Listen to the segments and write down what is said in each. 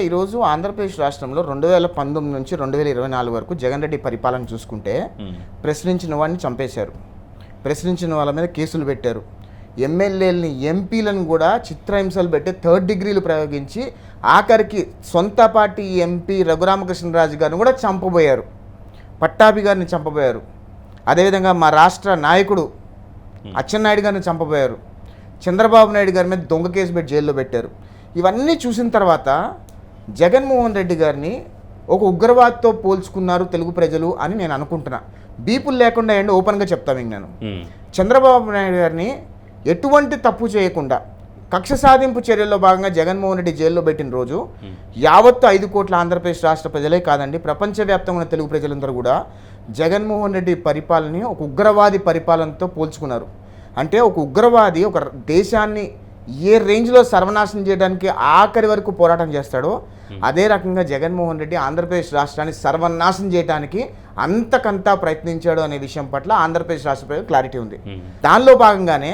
ఈరోజు ఆంధ్రప్రదేశ్ రాష్ట్రంలో 2019 నుంచి 2024 వరకు జగన్ రెడ్డి పరిపాలన చూసుకుంటే ప్రశ్నించిన వాడిని చంపేశారు, ప్రశ్నించిన వాళ్ళ మీద కేసులు పెట్టారు, ఎమ్మెల్యేలని ఎంపీలను కూడా చిత్రహింసలు పెట్టి థర్డ్ డిగ్రీలు ప్రయోగించి ఆఖరికి సొంత పార్టీ ఎంపీ రఘురామకృష్ణరాజు గారిని కూడా చంపబోయారు, పట్టాభి గారిని చంపబోయారు. అదేవిధంగా మా రాష్ట్ర నాయకుడు అచ్చెన్నాయుడు గారిని చంపబోయారు, చంద్రబాబు నాయుడు గారి మీద దొంగ కేసు పెట్టి జైల్లో పెట్టారు. ఇవన్నీ చూసిన తర్వాత జగన్మోహన్ రెడ్డి గారిని ఒక ఉగ్రవాదితో పోల్చుకున్నారు తెలుగు ప్రజలు అని నేను అనుకుంటున్నా. బీపులు లేకుండా ఏంటి ఓపెన్గా చెప్తాను ఇంక నేను. చంద్రబాబు నాయుడు గారిని ఎటువంటి తప్పు చేయకుండా కక్ష సాధింపు చర్యల్లో భాగంగా జగన్మోహన్ రెడ్డి జైల్లో పెట్టిన రోజు యావత్తు 5 కోట్ల ఆంధ్రప్రదేశ్ రాష్ట్ర ప్రజలే కాదండి, ప్రపంచవ్యాప్తంగా ఉన్న తెలుగు ప్రజలందరూ కూడా జగన్మోహన్ రెడ్డి పరిపాలనని ఒక ఉగ్రవాది పరిపాలనతో పోల్చుకున్నారు. అంటే ఒక ఉగ్రవాది ఒక దేశాన్ని ఏ రేంజ్లో సర్వనాశనం చేయడానికి ఆఖరి వరకు పోరాటం చేస్తాడో అదే రకంగా జగన్మోహన్ రెడ్డి ఆంధ్రప్రదేశ్ రాష్ట్రాన్ని సర్వనాశనం చేయడానికి అంతకంతా ప్రయత్నించాడు అనే విషయం పట్ల ఆంధ్రప్రదేశ్ రాష్ట్ర ప్రజలకు క్లారిటీ ఉంది. దానిలో భాగంగానే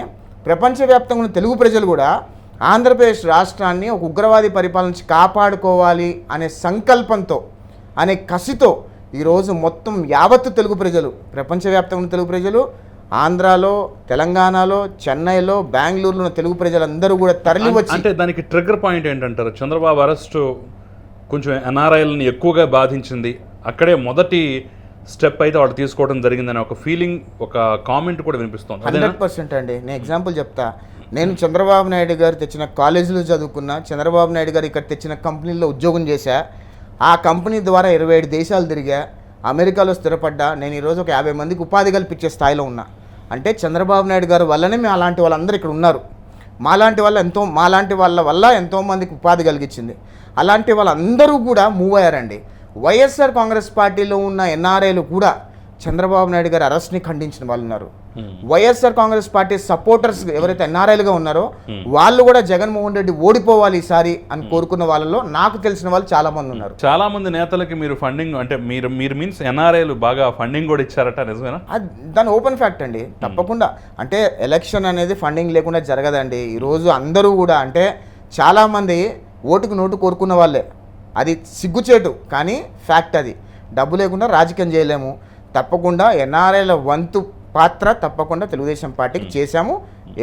ప్రపంచవ్యాప్తంగా ఉన్న తెలుగు ప్రజలు కూడా ఆంధ్రప్రదేశ్ రాష్ట్రాన్ని ఒక ఉగ్రవాది పరిపాలన నుంచి కాపాడుకోవాలి అనే సంకల్పంతో అనే కసితో ఈరోజు మొత్తం యావత్తు తెలుగు ప్రజలు, ప్రపంచవ్యాప్తంగా ఉన్న తెలుగు ప్రజలు, ఆంధ్రాలో, తెలంగాణలో, చెన్నైలో, బెంగళూరులో ఉన్న తెలుగు ప్రజలందరూ కూడా తరలి వచ్చి, అంటే దానికి ట్రిగ్గర్ పాయింట్ ఏంటంటారు? చంద్రబాబు అరెస్టు కొంచెం ఎన్ఆర్ఐలని ఎక్కువగా బాధించింది, అక్కడే మొదటి స్టెప్ అయితే వాళ్ళు తీసుకోవడం జరిగిందనే ఒక ఫీలింగ్, ఒక కామెంట్ కూడా వినిపిస్తుంది. 100% అండి. నేను ఎగ్జాంపుల్ చెప్తా. నేను చంద్రబాబు నాయుడు గారు తెచ్చిన కాలేజీలో చదువుకున్నా, చంద్రబాబు నాయుడు గారు ఇక్కడ తెచ్చిన కంపెనీలో ఉద్యోగం చేశా, ఆ కంపెనీ ద్వారా 27 దేశాలు తిరిగా, అమెరికాలో స్థిరపడ్డా. నేను ఈరోజు ఒక 50 మందికి ఉపాధి కల్పించే స్థాయిలో ఉన్నా. అంటే చంద్రబాబు నాయుడు గారు వల్లనే మేము అలాంటి వాళ్ళందరూ ఇక్కడ ఉన్నారు. మాలాంటి వాళ్ళ వల్ల ఎంతోమందికి ఉపాధి కలిగించింది. అలాంటి వాళ్ళందరూ కూడా మూవ్ అయ్యారండి. వైఎస్ఆర్ కాంగ్రెస్ పార్టీలో ఉన్న ఎన్ఆర్ఐలు కూడా చంద్రబాబు నాయుడు గారి అరెస్ట్ని ఖండించిన వాళ్ళు ఉన్నారు. వైఎస్ఆర్ కాంగ్రెస్ పార్టీ సపోర్టర్స్ ఎవరైతే ఎన్ఆర్ఐలుగా ఉన్నారో వాళ్ళు కూడా జగన్మోహన్ రెడ్డి ఓడిపోవాలి ఈసారి అని కోరుకున్న వాళ్ళలో నాకు తెలిసిన వాళ్ళు చాలా మంది ఉన్నారు. చాలా మంది నేతలకి మీరు ఫండింగ్, అంటే మీరు మీన్స్ ఎన్ఆర్ఐలు బాగా ఫండింగ్ కూడా ఇచ్చారట, నిజమేనా? దాని ఓపెన్ ఫ్యాక్ట్ అండి, తప్పకుండా. అంటే ఎలక్షన్ అనేది ఫండింగ్ లేకుండా జరగదండి. ఈరోజు అందరూ కూడా అంటే చాలామంది ఓటుకు నోటు కోరుకున్న వాళ్ళే, అది సిగ్గుచేటు కానీ ఫ్యాక్ట్. అది డబ్బు లేకుండా రాజకీయం చేయలేము. తప్పకుండా ఎన్ఆర్ఐల వంతు పాత్ర తప్పకుండా తెలుగుదేశం పార్టీకి చేశాము,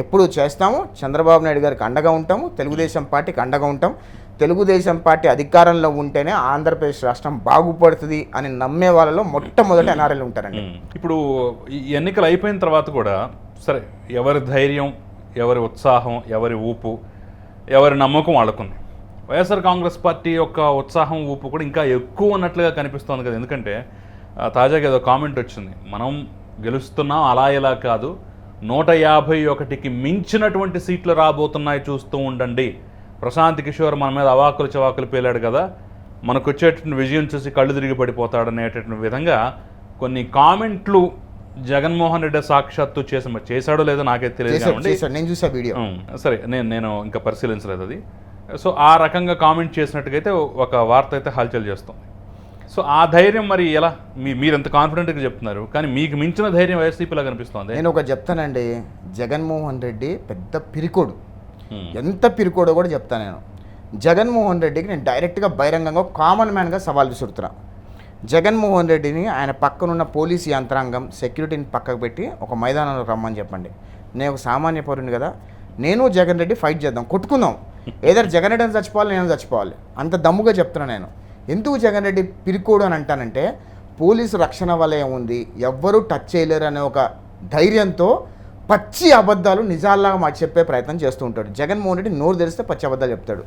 ఎప్పుడు చేస్తాము. చంద్రబాబు నాయుడు గారికి అండగా ఉంటాము, తెలుగుదేశం పార్టీకి అండగా ఉంటాం. తెలుగుదేశం పార్టీ అధికారంలో ఉంటేనే ఆంధ్రప్రదేశ్ రాష్ట్రం బాగుపడుతుంది అని నమ్మే వాళ్ళలో మొట్టమొదటి ఎన్ఆర్ఐలు ఉంటారండి. ఇప్పుడు ఈ ఎన్నికలు అయిపోయిన తర్వాత కూడా సరే, ఎవరి ధైర్యం, ఎవరి ఉత్సాహం, ఎవరి ఊపు, ఎవరి నమ్మకం వాళ్ళకుంది. వైఎస్ఆర్ కాంగ్రెస్ పార్టీ యొక్క ఉత్సాహం, ఊపు కూడా ఇంకా ఎక్కువ ఉన్నట్లుగా కనిపిస్తోంది కదా. ఎందుకంటే తాజాగా ఏదో కామెంట్ వచ్చింది, మనం గెలుస్తున్నాం అలా ఇలా కాదు, 151కి మించినటువంటి సీట్లు రాబోతున్నాయి, చూస్తూ ఉండండి. ప్రశాంత్ కిషోర్ మన మీద అవాకులు చవాకులు పేలాడు కదా, మనకు వచ్చేటువంటి విజయం చూసి కళ్ళు తిరిగి పడిపోతాడు అనేటటువంటి విధంగా కొన్ని కామెంట్లు జగన్మోహన్ రెడ్డి సాక్షాత్తు చేశాడో లేదో నాకైతే తెలియదు. నేను చూసా వీడియో. సరే, నేను ఇంకా పరిశీలించలేదు అది. సో ఆ రకంగా కామెంట్ చేసినట్టుగైతే ఒక వార్త అయితే హల్చల్ చేస్తుంది. సో ఆ ధైర్యం మరి ఎలా, మీరు ఎంత కాన్ఫిడెంట్గా చెప్తున్నారు, కానీ మీకు మించిన ధైర్యం వైసీపీలా కనిపిస్తుంది. నేను ఒక చెప్తానండి, జగన్మోహన్ రెడ్డి పెద్ద పిరికోడు. ఎంత పిరికోడో కూడా చెప్తాను నేను. జగన్మోహన్ రెడ్డికి నేను డైరెక్ట్గా బహిరంగంగా కామన్ మ్యాన్గా సవాల్ విసురుతున్నా. జగన్మోహన్ రెడ్డిని ఆయన పక్కనున్న పోలీసు యంత్రాంగం సెక్యూరిటీని పక్కకు పెట్టి ఒక మైదానంలో రమ్మని చెప్పండి. నేను ఒక సామాన్య పౌరుని కదా, నేను జగన్ రెడ్డి ఫైట్ చేద్దాం, కొట్టుకుందాం. ఏదైనా జగన్ రెడ్డి అని చచ్చిపోవాలి, నేను చచ్చిపోవాలి, అంత దమ్ముగా చెప్తున్నా నేను. ఎందుకు జగన్ రెడ్డి పిరికోడు అని అంటానంటే, పోలీసు రక్షణ వలయం ఉంది, ఎవ్వరూ టచ్ చేయలేరు అనే ఒక ధైర్యంతో పచ్చి అబద్ధాలు నిజాల్లాగా మాకు చెప్పే ప్రయత్నం చేస్తూ ఉంటాడు. జగన్మోహన్ రెడ్డి నోరు తెరిస్తే పచ్చి అబద్ధాలు చెప్తాడు.